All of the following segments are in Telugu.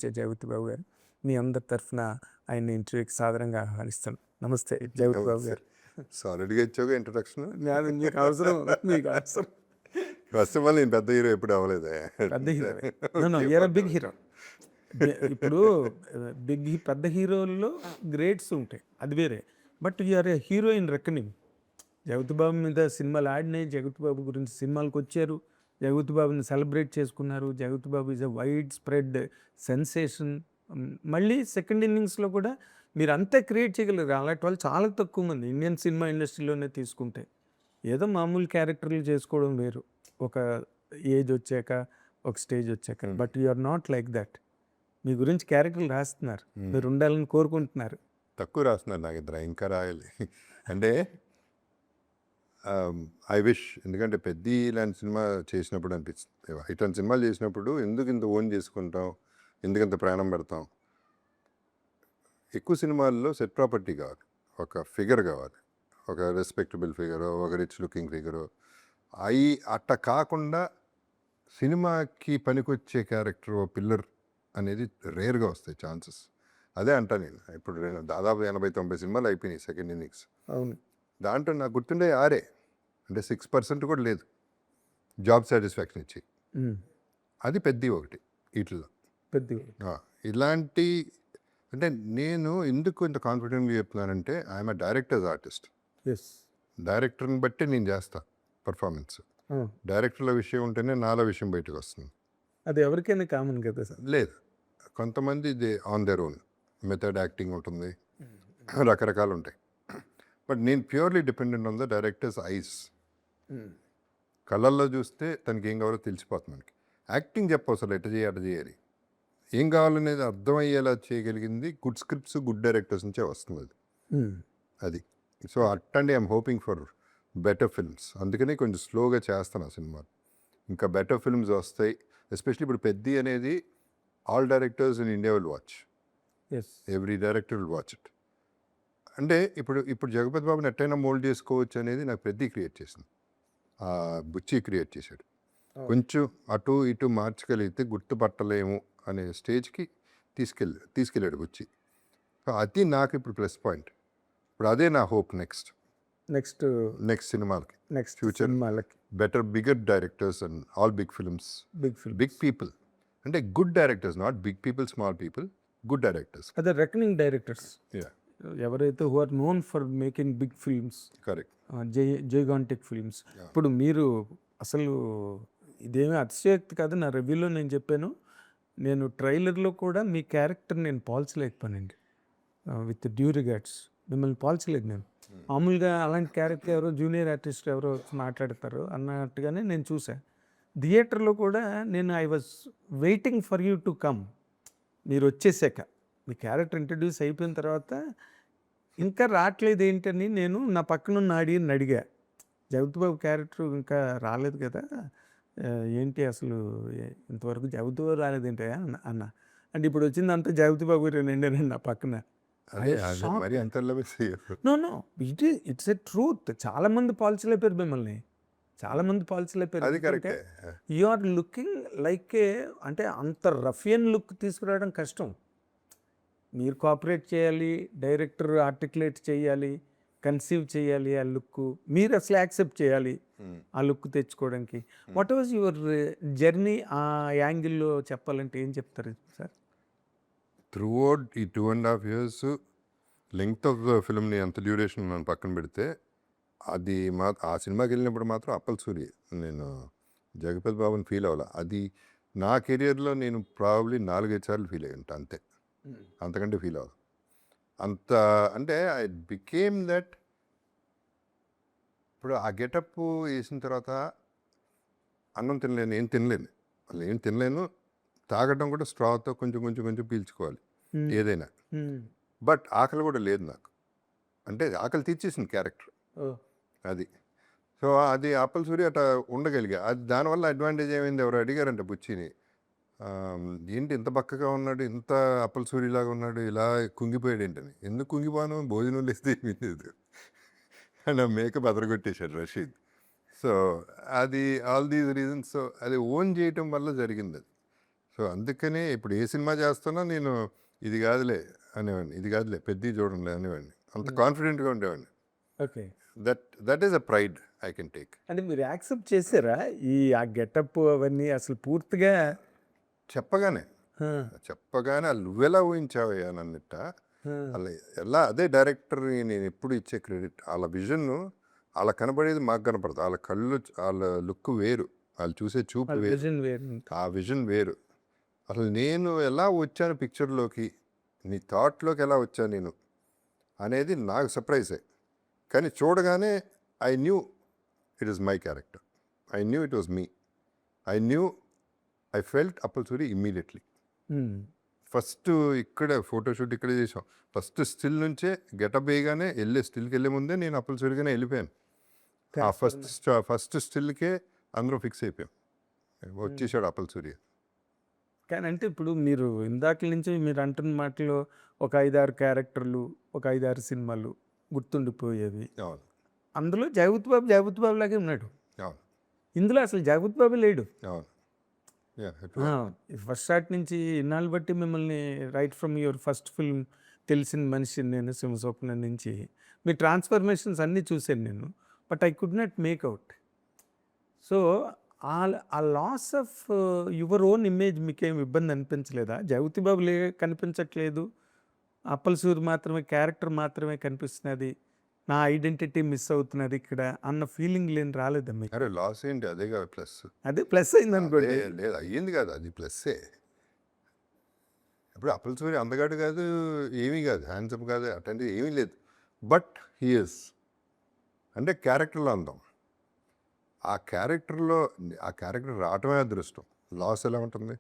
ఆలోచించే జగపతి బాబు గారు. మీ అందరి తరఫున ఆయన్ని ఇంటర్వ్యూకి సాదరంగా ఆహ్వానిస్తాను. నమస్తే జగపతి బాబు గారు. సాలిడ్గా ఇచ్చావుగా ఇంట్రొడక్షన్. మీకు అవసరం, మీకు అవసరం. ఫస్ట్ ఆఫ్ ఆల్ నేను పెద్ద హీరో ఎప్పుడు అవ్వలేదే. పెద్ద హీరో. You're big hero. ఇప్పుడు పెద్ద హీరోల్లో గ్రేడ్స్ ఉంటాయి, అది వేరే. But you are a hero in reckoning. Jagapathi Babu మీద సినిమాలు ఆడినాయి, జగపతి బాబు గురించి సినిమాలకు వచ్చారు, జగపతి బాబుని సెలబ్రేట్ చేసుకున్నారు. Jagapathi Babu is a wide spread sensation. మళ్ళీ సెకండ్ ఇన్నింగ్స్లో కూడా మీరు అంతే క్రియేట్ చేయగలరు. అలాంటి వాళ్ళు చాలా తక్కువ మంది ఇండియన్ సినిమా ఇండస్ట్రీలోనే తీసుకుంటే. ఏదో మామూలు క్యారెక్టర్లు చేసుకోవడం వేరు, ఒక ఏజ్ వచ్చాక, ఒక స్టేజ్ వచ్చాక. But you are not like that. మీ గురించి క్యారెక్టర్లు రాస్తున్నారు, మీరు ఉండాలని కోరుకుంటున్నారు. తక్కువ రాస్తున్నారు నాకు ఇద్దరు, ఇంకా రాయాలి. అంటే ఐ విష్, ఎందుకంటే పెద్ద ఇలాంటి సినిమా చేసినప్పుడు అనిపిస్తుంది, ఇట్లాంటి సినిమాలు చేసినప్పుడు ఎందుకు ఇంత ఓన్ చేసుకుంటాం, ఎందుకంత ప్రాణం పెడతాం. ఎక్కువ సినిమాల్లో సెట్ ప్రాపర్టీ కావాలి, ఒక ఫిగర్ కావాలి, ఒక రెస్పెక్టబుల్ ఫిగరు, ఒక రిచ్ లుకింగ్ ఫిగరు. అవి అట్ట కాకుండా సినిమాకి పనికొచ్చే క్యారెక్టర్, ఓ పిల్లర్ అనేది రేర్గా వస్తాయి ఛాన్సెస్. అదే అంటా నేను. ఇప్పుడు దాదాపు 80-90 సినిమాలు అయిపోయినాయి సెకండ్ ఇన్నింగ్స్. అవును. దాంట్లో నాకు గుర్తుండే 6 అంటే 6% కూడా లేదు జాబ్ సాటిస్ఫాక్షన్ ఇచ్చి. అది పెద్ద ఒకటి వీటిల్లో. పెద్ద ఇలాంటి అంటే నేను ఎందుకు ఇంత కాన్ఫిడెంట్గా చెప్తున్నానంటే ఐఎమ్ డైరెక్టర్స్ ఆర్టిస్ట్. డైరెక్టర్ని బట్టి నేను చేస్తా పర్ఫార్మెన్స్. డైరెక్టర్ల విషయం ఉంటేనే నాలో విషయం బయటకు వస్తుంది. అది ఎవరికైనా కామన్ కదా సార్. లేదు, కొంతమంది ఇది on their own method acting ఉంటుంది, రకరకాలు ఉంటాయి. బట్ నేను purely dependent on the directors ice. కళ్ళల్లో చూస్తే తనకి ఏం కావాలో తెలిసిపోతుంది మనకి. యాక్టింగ్ చెప్పవసరం, ఎట్ట చేయాలి ఏం కావాలనేది అర్థమయ్యేలా చేయగలిగింది గుడ్ స్క్రిప్ట్స్, గుడ్ డైరెక్టర్స్ నుంచే వస్తుంది అది. సో అట్టండి I'm hoping for better films. అందుకని కొంచెం స్లోగా చేస్తాను ఆ సినిమా. ఇంకా బెటర్ ఫిల్మ్స్ వస్తాయి. ఎస్పెషల్లీ ఇప్పుడు పెద్ద అనేది all directors in India will watch. Every director will watch it. అంటే ఇప్పుడు జగపతి బాబుని ఎట్టయినా మోల్డ్ చేసుకోవచ్చు అనేది నాకు పెద్ద క్రియేట్ చేసింది, బుచ్చి క్రియేట్ చేశాడు. కొంచెం అటు ఇటు మార్చగలిగితే గుర్తుపట్టలేము అనే స్టేజ్కి తీసుకెళ్ళాడు బుచ్చి. సో అది నాకు ఇప్పుడు ప్లస్ పాయింట్. ఇప్పుడు అదే నా హోప్ నెక్స్ట్ సినిమాలకి, next future better bigger directors and all big films, big people. అంటే good directors, not big people, small people, good directors. అదే రెకనింగ్ డైరెక్టర్స్ ఎవరైతే who are known for making big films, correct, gigantic films. ఇప్పుడు మీరు అసలు ఇదేమీ అతిశయోక్తి కాదు, నా రివ్యూలో నేను చెప్పాను. నేను ట్రైలర్లో కూడా మీ క్యారెక్టర్ నేను పోల్చలేకపోయానండి. విత్ డ్యూ రిగార్డ్స్ మిమ్మల్ని పోల్చలేదు నేను. మామూలుగా అలాంటి క్యారెక్టర్ ఎవరో జూనియర్ ఆర్టిస్ట్ ఎవరో మాట్లాడతారు అన్నట్టుగానే నేను చూసాను. థియేటర్లో కూడా నేను I was waiting for you to come. మీరు వచ్చేసాక, మీ క్యారెక్టర్ ఇంట్రడ్యూస్ అయిపోయిన తర్వాత ఇంకా రావట్లేదు ఏంటని నేను నా పక్కనున్న ఆడియన్ని అడిగా. జగపతి బాబు క్యారెక్టర్ ఇంకా రాలేదు కదా, ఏంటి అసలు ఇంతవరకు జగపతి బాబు రాలేదేంటి అన్న. అంటే ఇప్పుడు వచ్చిందంతా జగపతి బాబు నిండేనండి నా పక్కన. No it's a truth. చాలా మంది పోల్చలేపారు మిమ్మల్ని, చాలా మంది పోల్చలేపారు. You are looking like a, అంటే అంత రఫియన్ లుక్ తీసుకురావడం కష్టం. మీరు కోఆపరేట్ చేయాలి, డైరెక్టర్ ఆర్టికులేట్ చేయాలి, కన్సీవ్ చేయాలి ఆ లుక్, మీరు అసలు యాక్సెప్ట్ చేయాలి ఆ లుక్ తెచ్చుకోవడానికి. వాట్ వాజ్ యువర్ జర్నీ ఆ యాంగిల్లో చెప్పాలంటే ఏం చెప్తారు సార్? త్రూఅవుట్ ఈ 2.5 years లెంగ్త్ ఆఫ్ ద ఫిల్మ్ని అంత డ్యూరేషన్ మనం పక్కన పెడితే, అది ఆ సినిమాకి వెళ్ళినప్పుడు మాత్రం అప్పల్ సూరి, నేను జగపతి బాబుని ఫీల్ అవ్వాలి. అది నా కెరియర్లో నేను ప్రాబబ్లీ 4-5 సార్లు ఫీల్ అయ్యి ఉంటాను అంతే, అంతకంటే ఫీల్ అవ్వాలి. అంత అంటే ఐ బికేమ్ దట్. ఇప్పుడు ఆ గెటప్ వేసిన తర్వాత అన్నం తినలేను, ఏం తినలేను, తాగడం కూడా స్ట్రాతో కొంచెం కొంచెం కొంచెం పీల్చుకోవాలి ఏదైనా. బట్ ఆకలి కూడా లేదు నాకు, అంటే ఆకలి తీర్చేసింది క్యారెక్టర్ అది. సో అది అప్పల్ సూరి అట్లా ఉండగలిగా. అది దానివల్ల అడ్వాంటేజ్ ఏమైంది, ఎవరు అడిగారంటే బుచ్చిని, ఏంటి ఇంత బక్కగా ఉన్నాడు, ఇంత అప్పల్ సూరిలాగా ఉన్నాడు, ఇలా కుంగిపోయాడు ఏంటని. ఎందుకు కుంగిపోను, భోజనం లేస్తే లేదు అండ్ మేకప్ అదరగొట్టేశాడు రషీద్. సో అది ఆల్ దీస్ రీజన్స్. సో అది ఓన్ చేయటం వల్ల జరిగింది అది. సో అందుకనే ఇప్పుడు ఏ సినిమా చేస్తున్నా నేను ఇది కాదులే అనేవాడిని, ఇది కాదులే పెద్దది చూడండి అనేవాడిని, అంత కాన్ఫిడెంట్గా ఉండేవాడిని. Okay. That is a pride I can take. అంటే మీరు యాక్సెప్ట్ చేసారా ఆ గెటప్ అవన్నీ అసలు పూర్తిగా? చెప్పగానే ఆ, చెప్పగానే వాళ్ళు నువ్వెలా ఊహించావయ్యా నన్నిట్ట, ఆ, వాళ్ళ ఎలా అదే డైరెక్టర్ నేను ఎప్పుడు ఇచ్చే క్రెడిట్. వాళ్ళ విజన్ వాళ్ళ కనబడేది మాకు కనపడదు, వాళ్ళ కళ్ళు వాళ్ళ లుక్ వేరు, వాళ్ళు చూసే చూపు వాళ్ళ వేరు, విజన్ వేరు. ఆ విజన్ వేరు. అసలు నేను ఎలా వచ్చాను పిక్చర్లోకి, నీ థాట్లోకి ఎలా వచ్చాను నేను అనేది నాకు సర్ప్రైజే. కానీ చూడగానే I knew it is my character, I knew it was me, I felt Appal Suri immediately. Um, first ఇక్కడే ఫోటోషూట్ ఇక్కడే చేసాం. ఫస్ట్ స్టిల్ నుంచే గెటప్ వేయగానే స్టిల్కి వెళ్ళే ముందే నేను అప్పల్ సూరిగానే వెళ్ళిపోయాను. ఆ ఫస్ట్ స్టిల్కే అందరం ఫిక్స్ అయిపోయాం, వచ్చేసాడు అప్పల్ సూరి. కానీ అంటే ఇప్పుడు మీరు ఇందాక నుంచి మీరు అంటున్న మాటలో ఒక 5-6 క్యారెక్టర్లు, ఒక 5-6 సినిమాలు గుర్తుండిపోయేవి. అవును, అందులో జగపతి బాబు లాగే ఉన్నాడు. అవును, ఇందులో అసలు జగపతి బాబు లేడు. అవును. it was. ఫస్ట్ షాట్ నుంచి ఇన్నాళ్ళు బట్టి మిమ్మల్ని right from your first film తెలిసిన మనిషి నేను సింహస్వప్నం నుంచి మీ ట్రాన్స్ఫర్మేషన్స్ అన్నీ చూశాను నేను. But I could not make out. So ఆ loss of your own image మీకేం ఇబ్బంది అనిపించలేదా? జగపతి బాబు కనిపించట్లేదు, అప్పల్ సూరి మాత్రమే క్యారెక్టర్ మాత్రమే కనిపిస్తున్నది, నా ఐడెంటిటీ మిస్ అవుతున్నది ఇక్కడ అన్న ఫీలింగ్ లేని రాలేదా మీకు? అరే లాస్ ఏంటి, అదే కదా ప్లస్. అదే ప్లస్ అయింది అనుకోండి. లేదు అయ్యింది కాదు, అది ప్లస్సే. ఇప్పుడు అప్పల్ సూరి అందగాడు కాదు, ఏమీ కాదు, హ్యాండ్సమ్ కాదు, అట్లాంటిది ఏమీ లేదు. బట్ హీఎస్ అంటే క్యారెక్టర్లో అందం. ఆ క్యారెక్టర్ రావటమే అదృష్టం. లాస్ ఎలా ఉంటుంది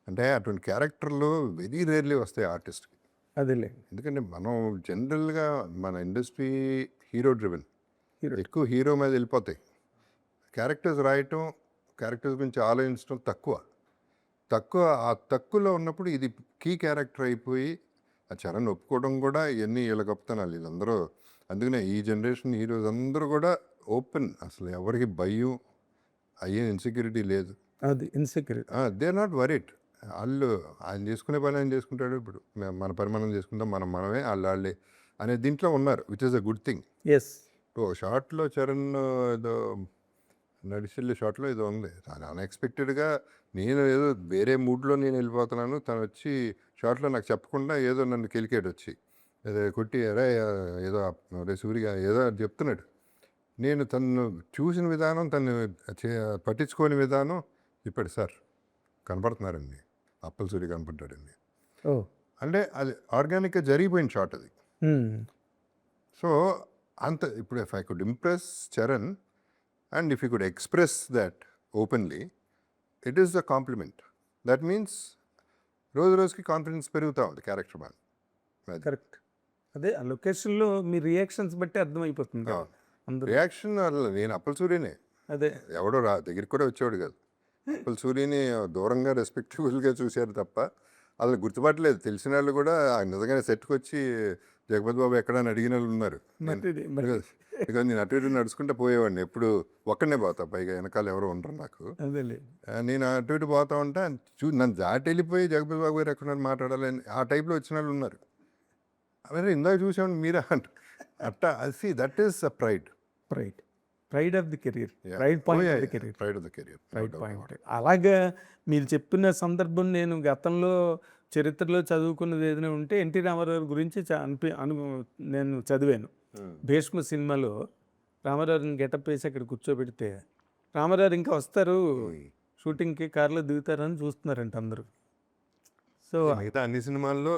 అంటే అటువంటి క్యారెక్టర్లు వెరీ రేర్లీ వస్తాయి ఆర్టిస్ట్కి. అదేలే. ఎందుకంటే మనం జనరల్గా మన ఇండస్ట్రీ హీరో డ్రివెన్, ఎక్కువ హీరో మీద వెళ్ళిపోతాయి. క్యారెక్టర్స్ రాయటం, క్యారెక్టర్స్ గురించి ఆలోచించడం తక్కువ. ఆ తక్కువలో ఉన్నప్పుడు ఇది కీ క్యారెక్టర్ అయిపోయి ఆ చరణ్ ఒప్పుకోవడం కూడా ఇవన్నీ వీళ్ళ గొప్పతనాలు వీళ్ళందరూ. అందుకనే ఈ జనరేషన్ హీరోస్ అందరూ కూడా ఓపెన్, అసలు ఎవరికి భయం అయ్యే ఇన్సెక్యూరిటీ లేదు. అది insecurity. They are not worried. వాళ్ళు ఆయన చేసుకునే పని ఆయన చేసుకుంటాడు. ఇప్పుడు మన పని మనం చేసుకుంటాం, మనమే వాళ్ళే అనే దీంట్లో ఉన్నారు, which is a good thing. Yes. ఓ షార్ట్లో చరణ్ ఏదో నడిచెళ్ళే షార్ట్లో ఏదో ఉంది, చాలా అన్ఎక్స్పెక్టెడ్గా నేను ఏదో వేరే మూడ్లో నేను వెళ్ళిపోతున్నాను, తను వచ్చి షార్ట్లో నాకు చెప్పకుండా ఏదో నన్ను కెలికాడు వచ్చి, ఏదో కొట్టి అరే ఏదో రే సూరిగా ఏదో చెప్తున్నాడు. నేను తను చూసిన విధానం, తను పట్టించుకోని విధానం చెప్పాడు. సార్ కనపడుతున్నారండి, అప్పల్ సూరి కనపడ్డాడండి అంటే అది ఆర్గానిక్గా జరిగిపోయిన షాట్ అది. సో అంత ఇప్పుడు if I could impress Charan and if you could express that openly, it is the complement. That means రోజు రోజుకి కాన్ఫిడెన్స్ పెరుగుతూ ఉంది క్యారెక్టర్ మీద. కరెక్ట్. అదే ఆ లొకేషన్లో మీ రియాక్షన్స్ బట్టి అర్థమైపోతుంది కదా అందరూ. రియాక్షన్ నేను అప్పల్ సూరినే, అదే ఎవడో దగ్గరికి కూడా వచ్చేవాడు కాదు. అప్పల్ సూరిని దూరంగా రెస్పెక్టబుల్గా చూశారు తప్ప అసలు గుర్తుపట్టలేదు. తెలిసిన వాళ్ళు కూడా నిజంగానే సెట్కి వచ్చి జగపతి బాబు ఎక్కడ అని అడిగిన వాళ్ళు ఉన్నారు. ఇక నేను అటు ఇటు నడుచుకుంటూ పోయేవాడిని, ఎప్పుడు ఒక్కడనే పోతా, పైగా వెనకాల ఎవరో ఉండరు నాకు. అదేలే. నేను అటు ఇటు పోతా ఉంటే నన్ను దాటి వెళ్ళిపోయి జగపతి బాబు గారు ఎక్కడ మాట్లాడాలని ఆ టైప్లో వచ్చిన వాళ్ళు ఉన్నారు. అదే ఇందాక చూసామండి మీరా అంట అట్టా. అది that is a pride of the career, pride point of the career. Pride of the career, right point. అలాగా మీరు చెప్పిన సందర్భం నేను గతంలో చరిత్రలో చదువుకున్నది ఏదైనా ఉంటే ఎన్టీ రామారావు గురించి నేను చదివాను. భీష్మ సినిమాలో రామారావుని గెటప్ వేసి అక్కడ కూర్చోబెడితే రామారావు ఇంకా వస్తారు షూటింగ్కి, కార్లో దిగుతారని చూస్తున్నారంట అందరూ. సో మిగతా అన్ని సినిమాల్లో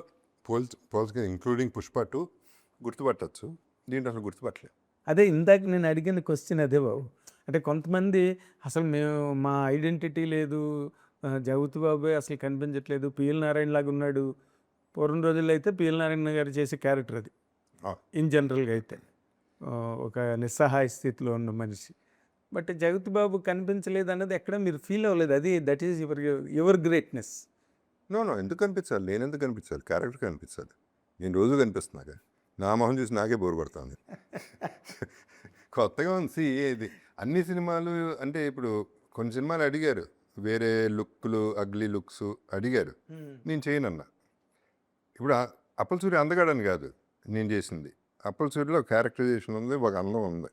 పోల్స్గా ఇంక్లూడింగ్ పుష్ప 2 గుర్తుపట్టచ్చు, దీంట్లో అసలు గుర్తుపట్టలేదు. అదే ఇందాక నేను అడిగిన క్వశ్చన్ అదే బాబు. అంటే కొంతమంది అసలు మా ఐడెంటిటీ లేదు, జగపతి బాబు అసలు కనిపించట్లేదు, పిఎల్ నారాయణ లాగా ఉన్నాడు. పూర్వం రోజుల్లో అయితే పిఎల్ నారాయణ గారు చేసే క్యారెక్టర్ అది ఇన్ జనరల్గా అయితే, ఒక నిస్సహాయ స్థితిలో ఉన్న మనిషి. బట్ జగపతి బాబు కనిపించలేదు అన్నది ఎక్కడ మీరు ఫీల్ అవ్వలేదు. అది that is your greatness. No ఎందుకు కనిపించాలి, నేను ఎందుకు కనిపించాలి, క్యారెక్టర్ కనిపించాలి. నేను రోజు కనిపిస్తున్నాగా, నా మొహం చూసి నాకే బోర్ పడుతుంది. కొత్తగా ఉంది ఇది. అన్ని సినిమాలు అంటే ఇప్పుడు కొన్ని సినిమాలు అడిగారు వేరే లుక్లు అగ్లీ లుక్స్ అడిగారు, నేను చేయనన్నా. ఇప్పుడు అప్పల సూర్య అందగాడని కాదు నేను చేసింది, అప్పల సూర్యలో క్యారెక్టరైజేషన్ ఉంది, ఒక అందం ఉంది.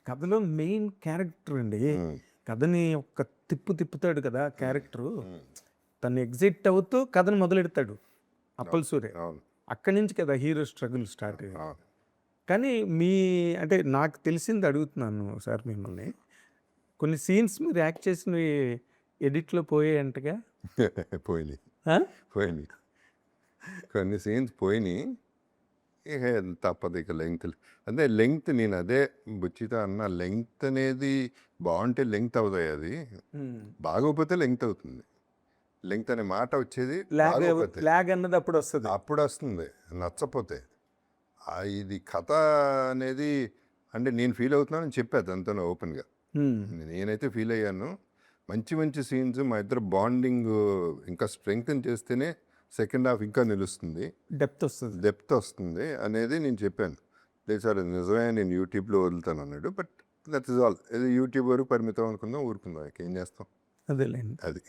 కథలో మెయిన్ క్యారెక్టర్ అండి. కథని ఒక తిప్పుతాడు కదా క్యారెక్టరు. తను ఎగ్జిట్ అవుతూ కథను మొదలెడతాడు అప్పల్ సూర్య. అవును అక్కడి నుంచి కదా హీరో స్ట్రగుల్ స్టార్ట్ అయ్యింది. అవును. కానీ అంటే నాకు తెలిసింది అడుగుతున్నాను సార్ మిమ్మల్ని. కొన్ని సీన్స్ మీరు యాక్ట్ చేసినవి ఎడిట్లో పోయాయంటగా? పోయినాయి ఆ? పోయినాయి కొన్ని సీన్స్ పోయినాయి. ఇక తప్పదు, ఇక లెంగ్త్ అదే లెంగ్త్, నేను అదే బుచ్చితో అన్న, లెంగ్త్ అనేది బాగుంటే లెంగ్త్ అవుతాయి, అది బాగోకపోతే లెంగ్త్ అవుతుంది. లెంగ్త్ అనే మాట వచ్చేది బాగోకపోతే, లాగ్ అన్నది అప్పుడు వస్తుంది. అప్పుడు వస్తుంది నచ్చపోతే. ఇది కథ అనేది అంటే నేను ఫీల్ అవుతున్నానని చెప్పాను అంతా ఓపెన్గా. నేనైతే ఫీల్ అయ్యాను. మంచి మంచి సీన్స్, మా ఇద్దరు బాండింగ్ ఇంకా స్ట్రెంగ్తన్ చేస్తేనే సెకండ్ హాఫ్ ఇంకా నిలుస్తుంది, డెప్త్ వస్తుంది అనేది నేను చెప్పాను. లేదు సార్ అది నిజమే, నేను యూట్యూబ్లో వదులుతాను అన్నాడు. But that is all. ఇది యూట్యూబ్ వరకు పరిమితం అనుకుందాం, ఊరుకుందాం, ఏం చేస్తాం. అదేలేండి. అది